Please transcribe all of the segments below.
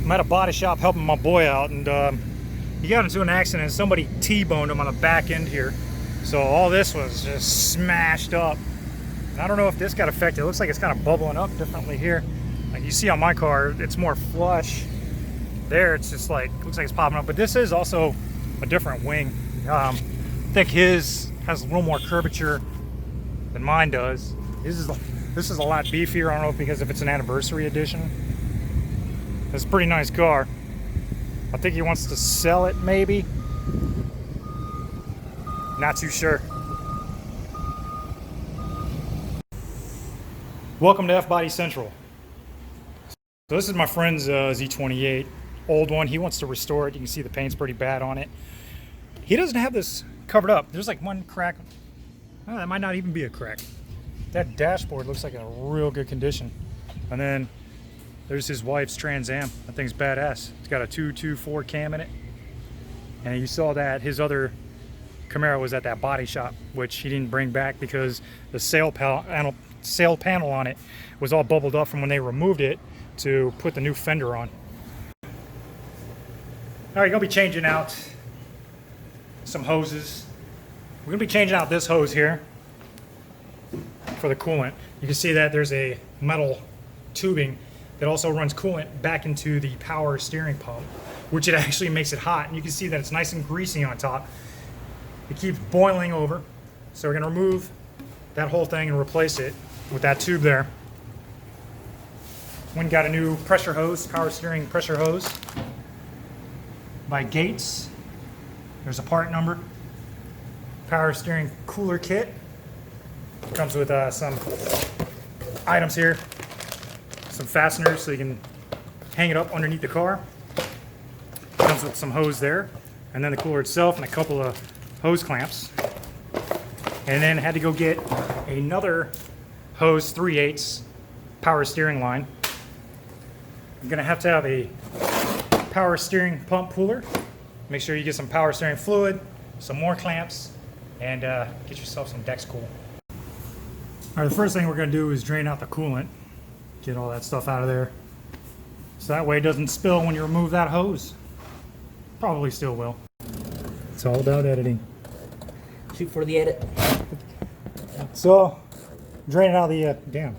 I'm at a body shop helping my boy out, and he got into an accident and somebody T-boned him on the back end here. So all this was just smashed up. And I don't know if this got affected. It looks like it's kind of bubbling up differently here. Like you see on my car, it's more flush. There, it's just like, looks like it's popping up. But this is also a different wing. I think his has a little more curvature than mine does. This is a lot beefier. I don't know because if it's an anniversary edition. It's a pretty nice car. I think he wants to sell it, maybe. Not too sure. Welcome to F-Body Central. So this is my friend's Z28, old one. He wants to restore it. You can see the paint's pretty bad on it. He doesn't have this covered up. There's like one crack. Oh, that might not even be a crack. That dashboard looks like in a real good condition. And then there's his wife's Trans Am. That thing's badass. It's got a 224 cam in it. And you saw that his other Camaro was at that body shop, which he didn't bring back because the sail panel on it was all bubbled up from when they removed it to put the new fender on. All right, gonna be changing out some hoses. We're gonna be changing out this hose here for the coolant. You can see that there's a metal tubing that also runs coolant back into the power steering pump, which it actually makes it hot. And you can see that it's nice and greasy on top. It keeps boiling over. So we're gonna remove that whole thing and replace it with that tube there. One got a new pressure hose, power steering pressure hose by Gates. There's a part number. Power steering cooler kit. Comes with some items here. Some fasteners so you can hang it up underneath the car. Comes with some hose there, and then the cooler itself and a couple of hose clamps. And then had to go get another hose 3/8 power steering line. I'm gonna have to have a power steering pump cooler. Make sure you get some power steering fluid, some more clamps, and get yourself some Dex Cool. All right, the first thing we're gonna do is drain out the coolant. Get all that stuff out of there. So that way it doesn't spill when you remove that hose. Probably still will. It's all about editing. Shoot for the edit. So, drain it out of the dam.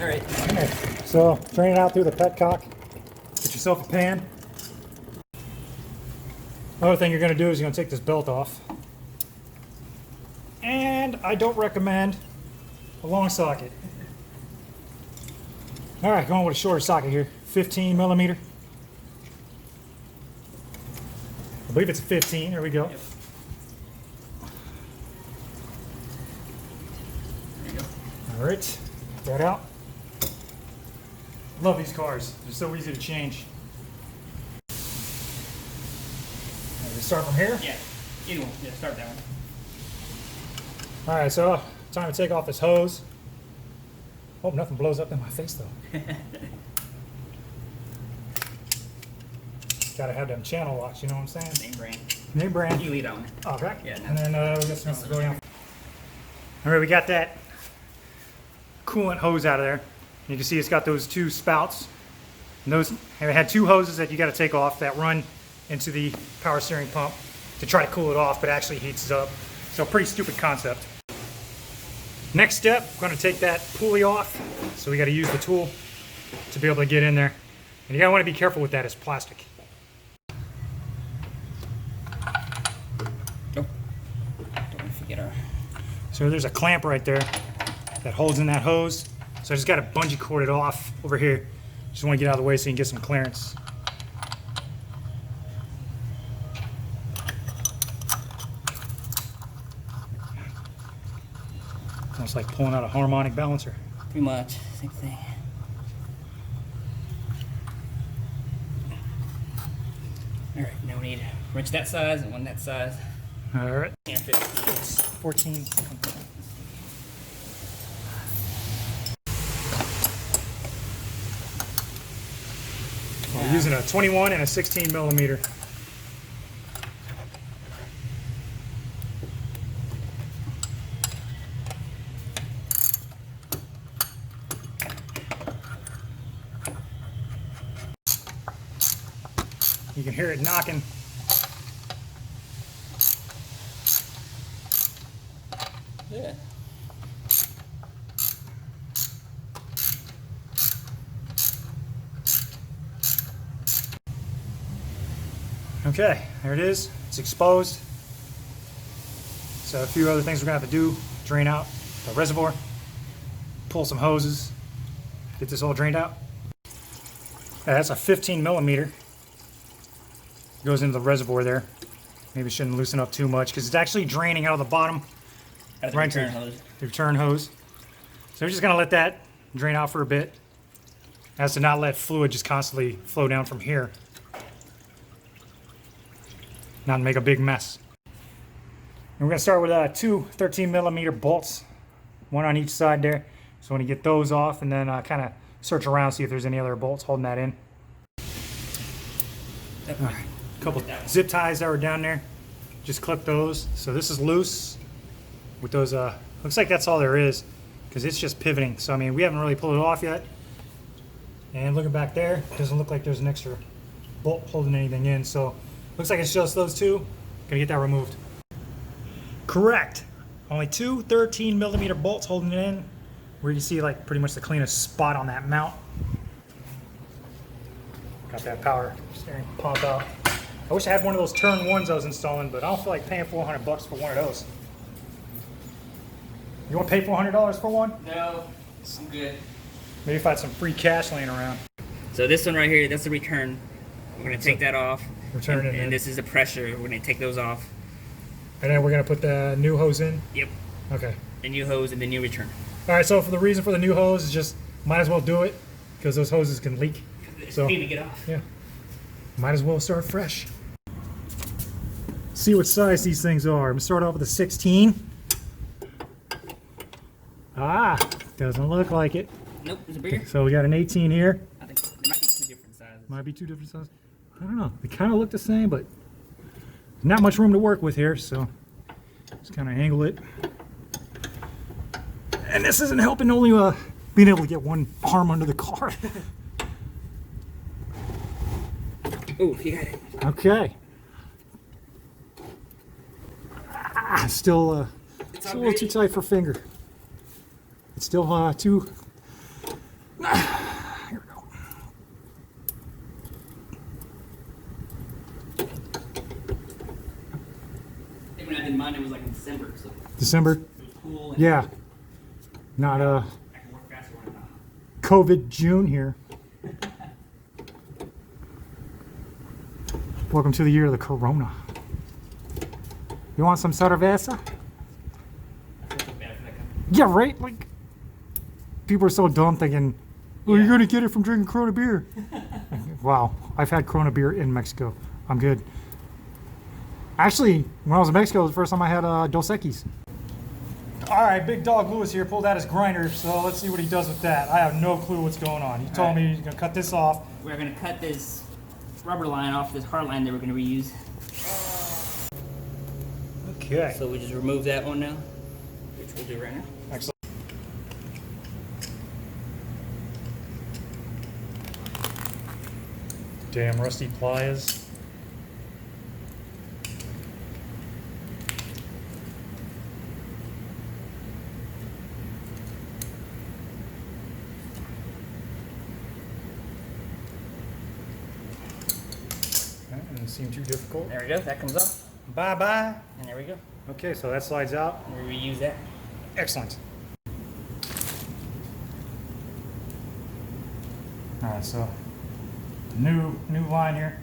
Alright. Okay. So, drain it out through the petcock. Get yourself a pan. Another thing you're going to do is you're going to take this belt off. And I don't recommend a long socket. All right, going with a shorter socket here, 15 millimeter. I believe it's a 15. There we go. Yep. There you go. All right, get that out. Love these cars. They're so easy to change. We start from here. Yeah. Either one. Yeah. Start that one. All right, so time to take off this hose. Hope nothing blows up in my face though. Gotta have them channel locks, you know what I'm saying? Name brand. Name brand. You lead on. Okay. Yeah. And then we got some going on. All right, we got that coolant hose out of there. You can see it's got those two spouts. And those, and it had two hoses that you got to take off that run into the power steering pump to try to cool it off, but actually heats up. So pretty stupid concept. Next step, we're going to take that pulley off. So we got to use the tool to be able to get in there. And you got to want to be careful with that, it's plastic. Don't forget our. So there's a clamp right there that holds in that hose. So I just got to bungee cord it off over here. Just want to get out of the way so you can get some clearance. Almost like pulling out a harmonic balancer. Pretty much. Same thing. Alright, now we need a wrench that size and one that size. All right. And 15. 14. We're using a 21 and a 16 millimeter. You can hear it knocking. Yeah. Okay, there it is. It's exposed. So a few other things we're gonna have to do: drain out the reservoir, pull some hoses, get this all drained out. That's a 15 millimeter. Goes into the reservoir there. Maybe shouldn't loosen up too much because it's actually draining out of the bottom. That's the Right return to hose. the return hose. So we're just gonna let that drain out for a bit, as to not let fluid just constantly flow down from here, not make a big mess. And we're gonna start with two 13 millimeter bolts, one on each side there. So when you get those off, and then kind of search around, see if there's any other bolts holding that in. A couple zip ties that were down there, just clip those. So this is loose with those. Looks like that's all there is, because it's just pivoting. So I mean, we haven't really pulled it off yet. And looking back there, doesn't look like there's an extra bolt holding anything in. So looks like it's just those two. Gonna get that removed. Correct. Only two 13 millimeter bolts holding it in, where you can see like pretty much the cleanest spot on that mount. Got that power steering pump out. I wish I had one of those turn ones I was installing, but I don't feel like paying $400 for one of those. You want to pay $400 for one? No, I'm good. Maybe if I had some free cash laying around. So this one right here, that's the return. We're gonna take that off. Return it in. And this is the pressure. We're gonna take those off. And then we're gonna put the new hose in? Yep. Okay. The new hose and the new return. Alright, so for the reason for the new hose is just, might as well do it, because those hoses can leak. It's So, pain to get off. yeah. Might as well start fresh. See what size these things are. I'm gonna start off with a 16. Ah, doesn't look like it. Nope, there's a bigger. So we got an 18 here. I think there might be two different sizes. Might be two different sizes. I don't know. They kind of look the same, but not much room to work with here, so just kind of angle it. And this isn't helping, only being able to get one arm under the car. Oh, you got it. Okay. Still, it's a little too tight for finger. It's still too. Here we go. I think when I did mine, it was like in December, so December? it was cool. And Yeah. Not I can work faster when I'm not. COVID June here. Welcome to the year of the Corona. You want some cerveza? I feel so bad for that company. Yeah, right? Like, people are so dumb thinking, oh, Yeah. you're going to get it from drinking Corona beer. Wow, I've had Corona beer in Mexico. I'm good. Actually, when I was in Mexico, it was the first time I had Dos Equis. All right, Big Dog Lewis here pulled out his grinder, so let's see what he does with that. I have no clue what's going on. He told me he's going to cut this off. We're gonna cut this rubber line off this hard line that we're gonna reuse. Okay. So we just remove that one now, which we'll do right now. Excellent. Damn rusty pliers. That doesn't seem too difficult. There we go. That comes off, Bye bye. and there we go. Okay, so that slides out. And we reuse that. Excellent. All right, so new line here.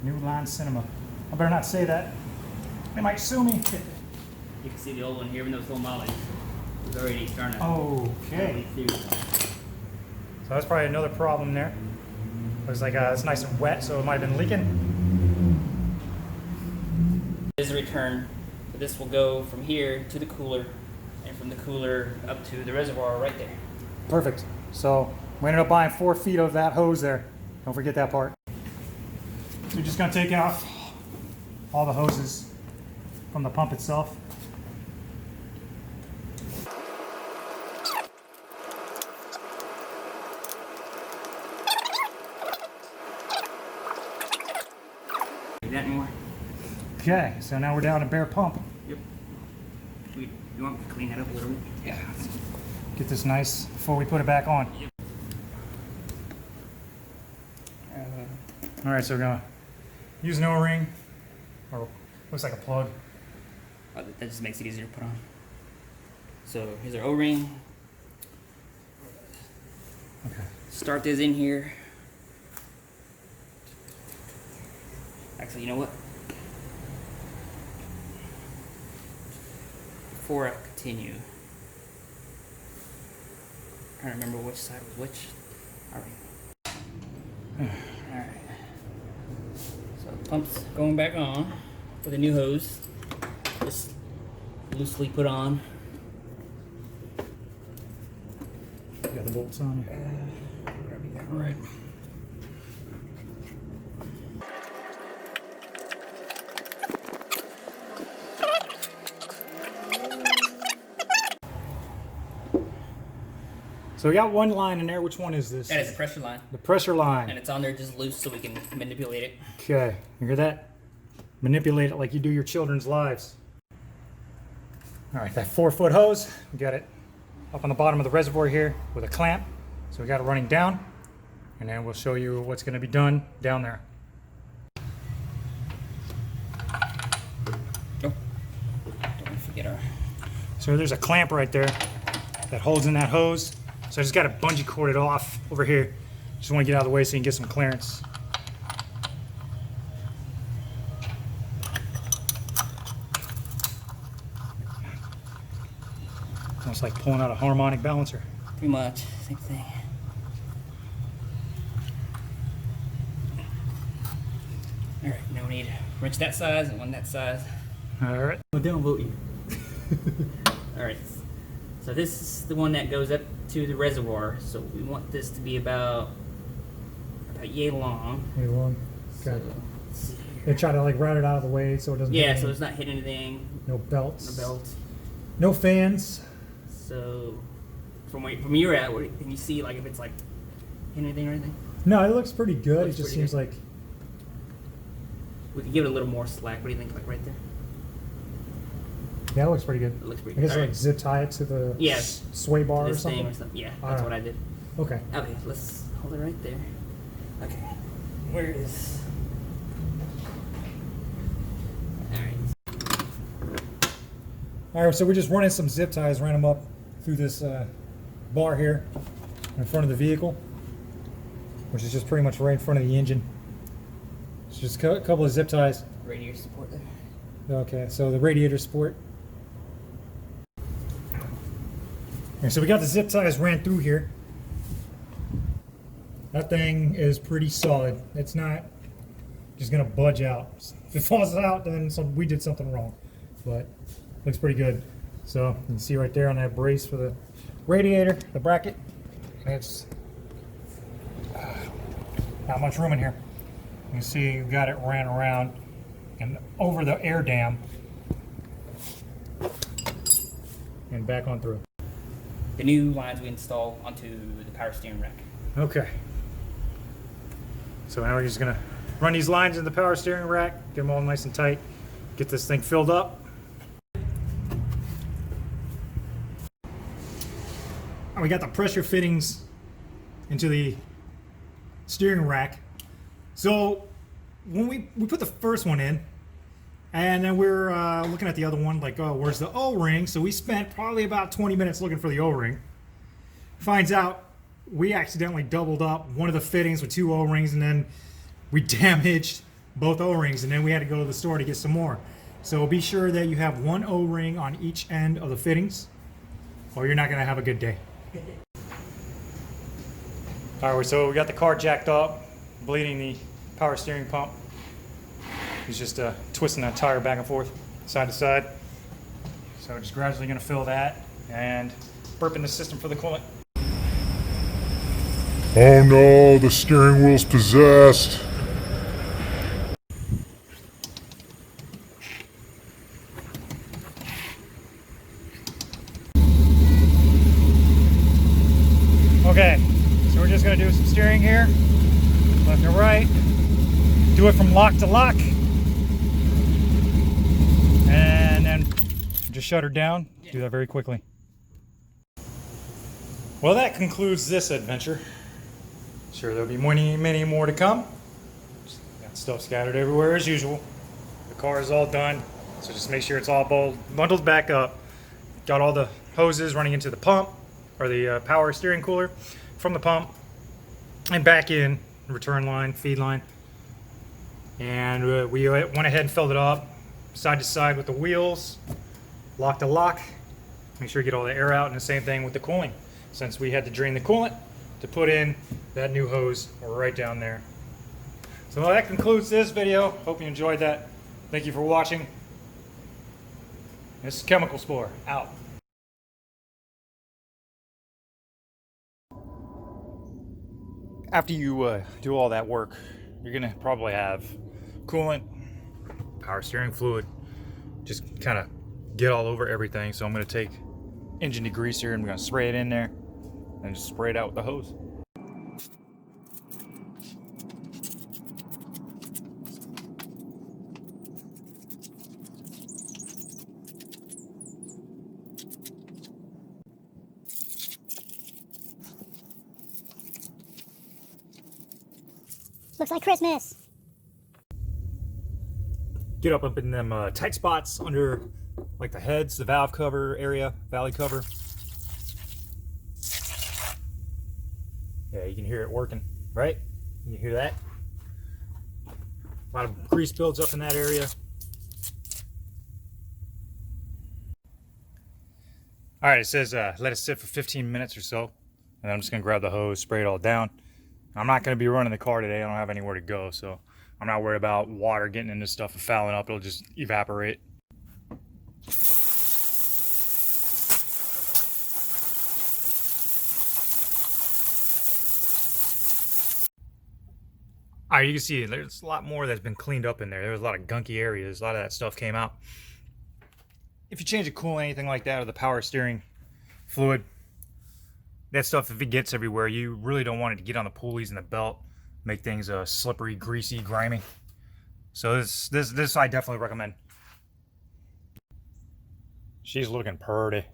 New line cinema. I better not say that. They might sue me. You can see the old one here, even though it's full mileage. It's already starting to Okay. leak through. So that's probably another problem there. Looks like it's nice and wet, so it might have been leaking. This is a return. So this will go from here to the cooler, and from the cooler up to the reservoir right there. Perfect. So we ended up buying 4 feet of that hose there. Don't forget that part. So we're just gonna take off all the hoses from the pump itself. Do that anymore? Okay, so now we're down to bare pump. Yep. You want me to clean that up a little bit? Yeah. Get this nice before we put it back on. Yep. All right, so we're gonna use an O-ring, or looks like a plug. That just makes it easier to put on. So here's our O-ring. Okay. Start this in here. Actually, you know what? Before I continue, I don't remember which side was which. Alright. Alright. So pump's going back on with a new hose. Just loosely put on. Got the bolts on. Alright. So we got one line in there. Which one is this? That is a pressure line. The pressure line. And it's on there just loose so we can manipulate it. Okay, you hear that? Manipulate it like you do your children's lives. All right, that 4-foot hose, we got it up on the bottom of the reservoir here with a clamp. So we got it running down, and then we'll show you what's going to be done down there. Oh, don't forget our... So there's a clamp right there that holds in that hose. So I just got to bungee cord it off over here. Just want to get out of the way so you can get some clearance. Almost like pulling out a harmonic balancer. Pretty much, same thing. Alright, now we need a wrench that size and one that size. All right. Well, don't vote you. Alright, so this is the one that goes up to the reservoir. So we want this to be about yay long. Hey, one. So, Okay. let's see They here. try to like route it out of the way so it doesn't. Yeah, hit so any- it's not hitting anything. no belts. No belt. No fans. So from where you're at, can you see like if it's like hitting anything or anything? No, it looks pretty good. Looks It just pretty seems good. like We could give it a little more slack. What do you think? Like right there? yeah, it looks pretty good. It looks pretty I guess good. like zip tie it to the Yeah. sway bar or This something. thing or something. Yeah, I that's don't what I did. Okay. Okay, let's hold it right there. Okay, where is? All right. All right, so we're just running some zip ties, ran them up through this bar here in front of the vehicle, which is just pretty much right in front of the engine. It's just a couple of zip ties. Radiator support there. Okay, so the radiator support. And so we got the zip ties ran through here. That thing is pretty solid. It's not just gonna budge out. If it falls out, then we did something wrong. But looks pretty good. So you can see right there on that brace for the radiator, the bracket. It's not much room in here. You can see you got it ran around and over the air dam and back on through. The new lines we install onto the power steering rack. Okay. So now we're just gonna run these lines in the power steering rack, get them all nice and tight, get this thing filled up. And we got the pressure fittings into the steering rack. So when we put the first one in, and then we're looking at the other one, like, oh, where's the O-ring? So we spent probably about 20 minutes looking for the O-ring. Finds out we accidentally doubled up one of the fittings with 2 O-rings, and then we damaged both O-rings, and then we had to go to the store to get some more. So be sure that you have 1 O-ring on each end of the fittings, or you're not going to have a good day. All right, so we got the car jacked up, bleeding the power steering pump. He's just twisting that tire back and forth, side to side. So just gradually going to fill that and burping the system for the coolant. Oh no, the steering wheel's possessed. Okay, so we're just going to do some steering here, left and right. Do it from lock to lock. just shut her down. Do that very quickly. Well, that concludes this adventure. Sure, there'll be many more to come. Just got stuff scattered everywhere as usual. The car is all done, so just make sure it's all bundled back up. Got all the hoses running into the pump, or the power steering cooler from the pump, and back in, return line, feed line. And we went ahead and filled it up, side to side with the wheels, lock to lock. Make sure you get all the air out, and the same thing with the cooling. Since we had to drain the coolant to put in that new hose right down there. So that concludes this video. Hope you enjoyed that. Thank you for watching. This is Chemical Spore, out. After you do all that work, you're gonna probably have coolant, power steering fluid, just kind of get all over everything. So I'm gonna take engine degreaser and we're gonna spray it in there and just spray it out with the hose. Looks like Christmas. Get up in them tight spots under like the heads, the valve cover area, valley cover. Yeah, you can hear it working, right? You can hear that? A lot of grease builds up in that area. All right, it says let it sit for 15 minutes or so. And I'm just gonna grab the hose, spray it all down. I'm not gonna be running the car today. I don't have anywhere to go, so I'm not worried about water getting into stuff and fouling up. It'll just evaporate. All right, you can see there's a lot more that's been cleaned up in there. There's a lot of gunky areas. A lot of that stuff came out. If you change the coolant, anything like that, or the power steering fluid, that stuff, if it gets everywhere, you really don't want it to get on the pulleys and the belt, make things slippery, greasy, grimy. So this I definitely recommend. She's looking pretty.